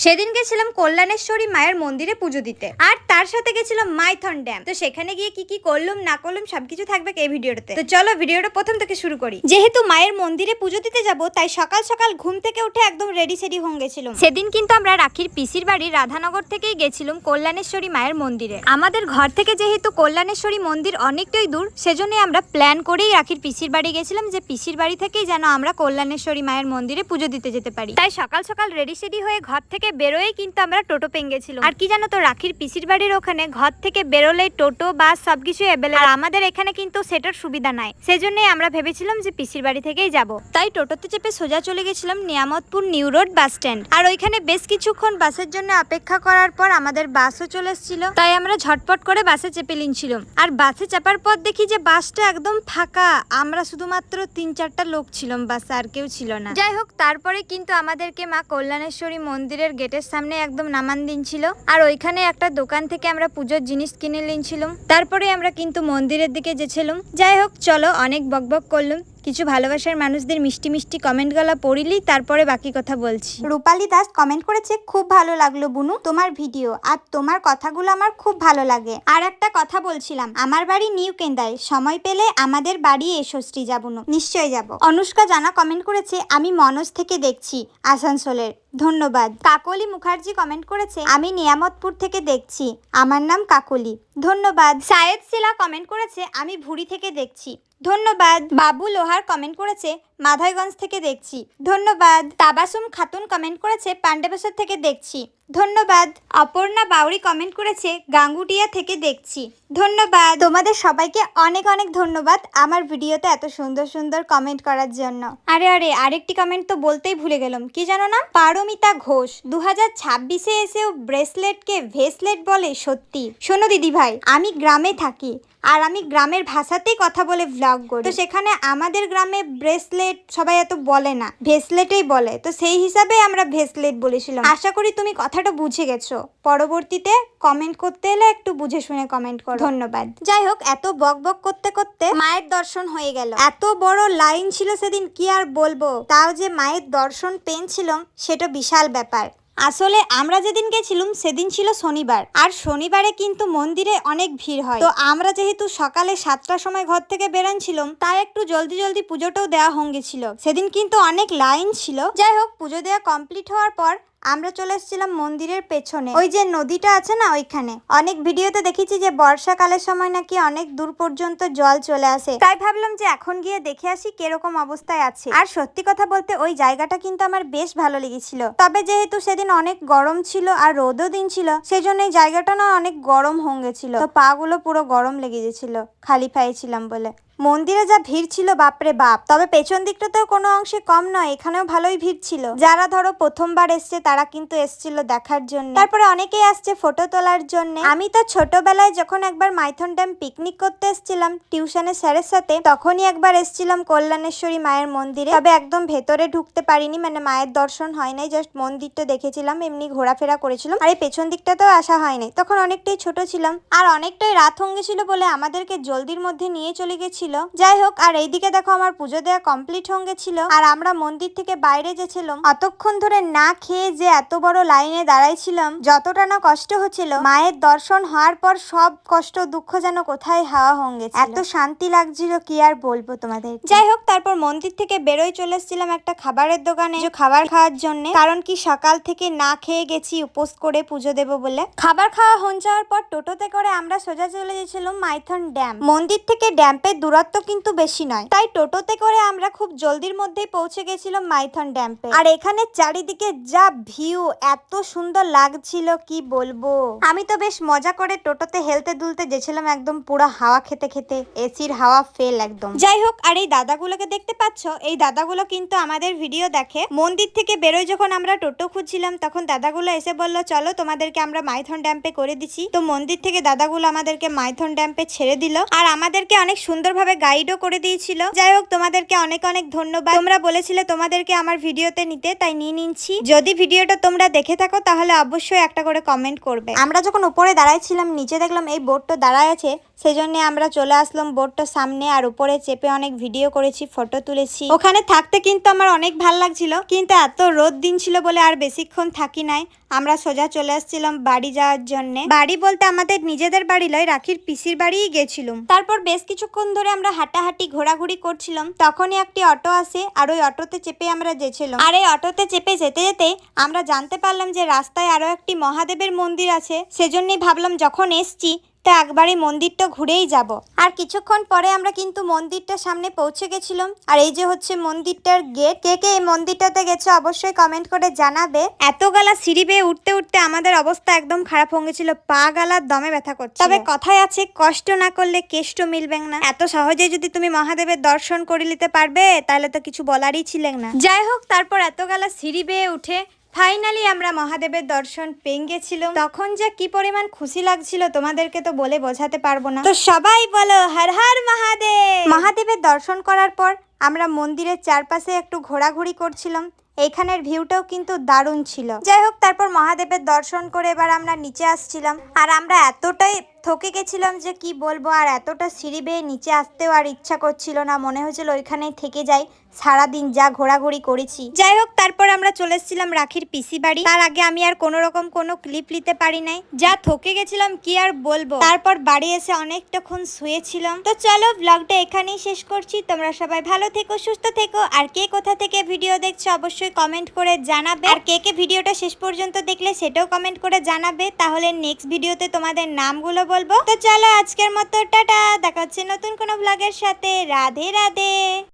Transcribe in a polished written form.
সেদিন গেছিলাম কল্যাণেশ্বরী মায়ের মন্দিরে পুজো দিতে, আর তার সাথে গেছিলাম মাইথন ড্যাম। তো সেখানে গিয়ে কি কি করলাম না করলাম সবকিছু থাকবে এই ভিডিওতে। তো চলো ভিডিওটা প্রথম থেকে শুরু করি। যেহেতু মায়ের মন্দিরে পুজো দিতে যাব, তাই সকাল সকাল ঘুম থেকে উঠে একদম রেডি সেডি হয়ে গেছিলাম। সেদিন কিন্তু আমরা রাখির পিসির বাড়ি রাধানগর থেকেই গেছিলাম কল্যাণেশ্বরী মায়ের মন্দিরে। আমাদের ঘর থেকে যেহেতু কল্যাণেশ্বরী মন্দির অনেকটাই দূর, সেজন্য আমরা প্ল্যান করেই রাখির পিসির বাড়ি গেছিলাম, যে পিসির বাড়ি থেকেই যেন আমরা কল্যাণেশ্বরী মায়ের মন্দিরে পুজো দিতে যেতে পারি। তাই সকাল সকাল রেডি সেডি হয়ে ঘর থেকে বেরোয় কিন্তু আমরা টোটো পেয়ে গেছিলাম। আর কি জানো তো, রাখির পিসির বাড়ির ওখানে ঘর থেকে বেরোলে টোটো বাস সবকিছু অ্যাভেলেবল। আর আমাদের এখানে কিন্তু সেটার সুবিধা নাই, সেজন্যই আমরা ভেবেছিলাম যে পিসির বাড়ি থেকেই যাব। তাই টোটোতে চেপে সোজা চলে গেছিলাম Niyamatpur new road bus stand. আর ওইখানে বেশ কিছুক্ষণ বাসের জন্য অপেক্ষা করার পর আমাদের বাসও চলে এসেছিল, তাই আমরা ঝটপট করে বাসে চেপে নিয়েছিলাম। আর বাসে চাপার পর দেখি যে বাসটা একদম ফাঁকা, আমরা শুধুমাত্র 3-4টা লোক ছিলাম বাসে, আর কেউ ছিল না। যাই হোক, তারপরে কিন্তু আমাদেরকে মা কল্যাণেশ্বরী মন্দিরের গেটের সামনে একদম নামান দিনছিল। আর ওইখানে একটা দোকান থেকে আমরা পুজোর জিনিস কিনে নিয়েছিলাম। তারপরে আমরা কিন্তু মন্দিরের দিকে যেছিলাম। যাই হোক, চলো অনেক বকবক করলাম, কিছু ভালোবাসার মানুষদের মিষ্টি মিষ্টি কমেন্ট গুলা পড়িলি, তারপরে বাকি কথা বলছি। রূপালী দাস কমেন্ট করেছে, খুব ভালো লাগলো বুনু তোমার ভিডিও, আর তোমার কথাগুলো আমার খুব ভালো লাগে। আর একটা কথা বলছিলাম, আমার বাড়ি নিউ কেন্দায়, সময় পেলে আমাদের বাড়ি এসো শ্রী যাবুনু, নিশ্চয় যাব। অনুষ্কা জানা কমেন্ট করেছে, আমি মনোজ থেকে দেখছি আসানসোলের, ধন্যবাদ। কাকলি মুখার্জি কমেন্ট করেছে, আমি নিয়ামতপুর থেকে দেখছি, আমার নাম কাকলি, ধন্যবাদ। সায়েদ শিলা কমেন্ট করেছে, আমি ভুড়ি থেকে দেখছি, ধন্যবাদ। বাবু লোহার কমেন্ট করেছে, মাধবগঞ্জ থেকে দেখছি, ধন্যবাদ। তাবাসুম খাতুন কমেন্ট করেছে, পান্ডেবসর থেকে দেখছি, ধন্যবাদ। অপর্ণা বাউরি কমেন্ট করেছে, গাঙ্গুটিয়া থেকে দেখছি, ধন্যবাদ। তোমাদের সবাইকে অনেক অনেক ধন্যবাদ আমার ভিডিওতে এত সুন্দর সুন্দর কমেন্ট করার জন্য। আরে আরেকটি কমেন্ট তো বলতেই ভুলে গেলাম, কি জানো না, পারমিতা ঘোষ 2026-এ এসেও ব্রেসলেটকে ভেসলেট বলে, সত্যি। শোনো দিদি ভাই, আমি গ্রামে থাকি, আর আমি গ্রামের ভাষাতেই কথা বলে ভ্লগ করি। তো সেখানে আমাদের গ্রামে ব্রেসলেট সবাই এত বলে না, ভেসলেটেই বলে। তো সেই হিসাবে আমরা ভেসলেট বলেছিলাম। আশা করি তুমি কথাটা বুঝে গেছো। পরবর্তীতে কমেন্ট করতে এলে একটু বুঝে শুনে কমেন্ট করো, ধন্যবাদ। যাই হোক, এত বক বক করতে করতে মায়ের দর্শন হয়ে গেল। এত বড় লাইন ছিল সেদিন, কি আর বলবো। তাও যে মায়ের দর্শন পেয়েছিলাম সেটা বিশাল ব্যাপার। আসলে আমরা যেদিন গেছিলাম সেদিন ছিল শনিবার, আর শনিবারে কিন্তু মন্দিরে অনেক ভিড় হয়। তো আমরা যেহেতু সকালে 7টার সময় ঘর থেকে বেরাচ্ছিলাম, তাই একটু জলদি জলদি পুজোটাও দেওয়া হয়ে গেছিল। সেদিন কিন্তু অনেক লাইন ছিল। যাই হোক, পুজো দেওয়া কমপ্লিট হওয়ার পর আমরা চলে এসেছিলাম মন্দিরের পেছনে, ওই যে নদীটা আছে না ওইখানে। অনেক ভিডিওতে দেখেছি যে বর্ষাকালের সময় নাকি অনেক দূর পর্যন্ত জল চলে আসে, তাই ভাবলাম যে এখন গিয়ে দেখে আসি কিরকম অবস্থায় আছে। আর সত্যি কথা বলতে ওই জায়গাটা কিন্তু আমার বেশ ভালো লেগেছিল। তবে যেহেতু সেদিন অনেক গরম ছিল আর রোদও দিন ছিল, সেই জন্য এই জায়গাটা না অনেক গরম হয়ে গেছিল। তো পা গুলো পুরো গরম লেগে গেছিল, খালি পায়ে ছিলাম বলে। মন্দিরে যা ভিড় ছিল বাপরে বাপ। তবে পেছন দিকটাতেও কোনো অংশে কম নয়, এখানেও ভালোই ভিড় ছিল। যারা ধরো প্রথমবার এসছে তারা কিন্তু এসছিল দেখার জন্য। তারপরে অনেকেই আসছে ফটো তোলার জন্য। আমি তো ছোটবেলায় যখন একবার মাইথন ড্যাম পিকনিক করতে এসেছিলাম টিউশনের স্যারের সাথে, তখনই একবার এসেছিলাম কল্যাণেশ্বরী মায়ের মন্দিরে। তবে একদম ভেতরে ঢুকতে পারিনি, মানে মায়ের দর্শন হয় নাই, জাস্ট মন্দিরটা দেখেছিলাম, এমনি ঘোরাফেরা করেছিলাম। আর এই পেছন দিকটাতেও আসা হয় নাই, তখন অনেকটাই ছোট ছিলাম, আর অনেকটাই রাত হয়ে গেছিল বলে আমাদেরকে জলদির মধ্যে নিয়ে চলে গেছিল। যাই হোক, আর এইদিকে দেখো আমার পুজো দেওয়া কমপ্লিট হয়ে গেছিল, আর আমরা মন্দির থেকে বাইরে যেছিলাম। অতক্ষণ ধরে না খেয়ে যে এত বড় লাইনে দাঁড়াইছিলাম, যতটা না কষ্ট হচ্ছিল, মায়ের দর্শন হওয়ার পর সব কষ্ট দুঃখ যেন কোথায় হাওয়া হয়ে গেছে। এত শান্তি লাগছিল, কি আর বলবো তোমাদের। যাই হোক, তারপর মন্দির থেকে বেরোয় চলে এসেছিলাম একটা খাবারের দোকানে খাবার খাওয়ার জন্য, কারণ কি সকাল থেকে না খেয়ে গেছি উপোস করে পুজো দেবো বলে। খাবার খাওয়া হয়ে যাওয়ার পর টোটোতে করে আমরা সোজা চলে গেছিলাম মাইথন ড্যাম। মন্দির থেকে ড্যাম্পের দূরত্ব কিন্তু বেশি নয়, তাই টোটোতে করে আমরা খুব জলদির মধ্যেই পৌঁছে গেছিলাম মাইথন ড্যাম্পে। আর এখানে চারিদিকে যা ভিউ, এত সুন্দর লাগছিল কি বলবো। আমি তো বেশ মজা করে টোটোতে হেলতে দুলতে গেছিলাম, একদম পুরো হাওয়া খেতে খেতে, এসির হাওয়া ফেল একদম। যাই হোক, আর এই দাদাগুলোকে দেখতে পাচ্ছ, এই দাদাগুলো কিন্তু আমাদের ভিডিও দেখে। মন্দির থেকে বেরোয় যখন আমরা টোটো খুঁজছিলাম, তখন দাদাগুলো এসে বললো, চলো তোমাদেরকে আমরা মাইথন ড্যাম্পে করে দিচ্ছি। তো মন্দির থেকে দাদাগুলো আমাদেরকে মাইথন ড্যাম্পে ছেড়ে দিল, আর আমাদেরকে অনেক সুন্দরভাবে ভাবে গাইডও করে দিয়েছিল। যাই হোক, তোমাদেরকে অনেক অনেক ধন্যবাদ। তোমরা বলেছিলে তোমাদেরকে আমার ভিডিওতে নিতে, তাই নিয়ে নিচ্ছি। যদি ভিডিওটা তোমরা দেখে থাকো তাহলে অবশ্যই একটা করে কমেন্ট করবে। আমরা যখন উপরে দাঁড়াইছিলাম, নিচে দেখলাম এই বোটটা দাঁড়ায় আছে, সেজন্য আমরা চলে আসলাম বোটটার সামনে আর উপরে চেপে অনেক ভিডিও করেছি, ফটো তুলেছি। ওখানে থাকতে কিন্তু আমার অনেক ভালো লাগছিল, কিন্তু এত রোদ দিন ছিল বলে আর বেশিক্ষণ থাকি নাই। আমরা সোজা চলে আসছিলাম বাড়ি যাওয়ার জন্য। বাড়ি বলতে আমাদের নিজেদের বাড়ি লয়, রাখির পিসির বাড়িই গেছিলাম। তারপর বেশ কিছুক্ষণ ধরে আমরা হাঁটাহাঁটি ঘোরাঘুরি করছিলাম, তখনই একটি অটো আসে আর ওই অটোতে চেপে আমরা গেছিলাম। আর এই অটোতে চেপে যেতে যেতে আমরা জানতে পারলাম যে রাস্তায় আরো একটি মহাদেবের মন্দির আছে। সেজন্যই ভাবলাম যখন এসছি তা একবারই মন্দিরটা ঘুরেই যাব। আর কিছুক্ষণ পরে আমরা কিন্তু মন্দিরটার সামনে পৌঁছে গেছিলাম। আর এই যে হচ্ছে মন্দিরটার গেট। কে কে এই মন্দিরটাতে গেছে অবশ্যই কমেন্ট করে জানাবে। এত গালা সিঁড়ি বেয়ে উঠতে উঠতে আমাদের অবস্থা একদম খারাপ হয়ে গেছিল, পা গালার দমে ব্যথা করছে। তবে কথায় আছে, কষ্ট না করলে কেষ্ট মিলবে না। এত সহজে যদি তুমি মহাদেবের দর্শন করে নিতে পারবে তাহলে তো কিছু বলারই ছিলেন না। যাই হোক, তারপর এত গালা সিঁড়ি বেয়ে উঠে ফাইনালি আমরা মহাদেবের দর্শন পেয়ে গেছিলাম। তখন যে কি পরিমাণ খুশি লাগছিল তোমাদেরকে তো বলে বোঝাতে পারবো না। তো সবাই বলো হর হর মহাদেব। মহাদেবের দর্শন করার পর আমরা মন্দিরের চারপাশে একটু ঘোরাঘুরি করছিলাম। এইখানের ভিউটাও কিন্তু দারুণ ছিল। যাই হোক, তারপর মহাদেবের দর্শন করে এবার আমরা নিচে আসছিলাম। আর আমরা এতটাই থকে গেছিলাম যে কি বলবো, আর এতটা সিঁড়ি বেয়ে নিচে আসতেও আর ইচ্ছা করছিল না, মনে হয়েছিল ওইখানেই থেকে যাই, সারাদিন যা ঘোরাঘুরি করেছি। যাই হোক, তারপর আমরা চলে এসেছিলাম রাখির পিসি বাড়ি। তার আগে আমি আর কোনো রকম কোনো ক্লিপ নিতে পারি নাই, যা থকে গেছিলাম কি আর বলবো। তারপর বাড়ি এসে অনেকটাক্ষণ শুয়েছিলাম। তো চলো, ব্লগটা এখানেই শেষ করছি। তোমরা সবাই ভালো থেকো, সুস্থ থেকো। আর কে কোথা থেকে ভিডিও দেখছো অবশ্যই কমেন্ট করে জানাবে। আর কে কে ভিডিওটা শেষ পর্যন্ত দেখলে সেটাও কমেন্ট করে জানাবে, তাহলে নেক্সট ভিডিওতে তোমাদের নামগুলো বলবো। তো চলো, আজকের মতো টাটা, দেখা হচ্ছে নতুন কোনো ব্লগের সাথে। রাধে রাধে।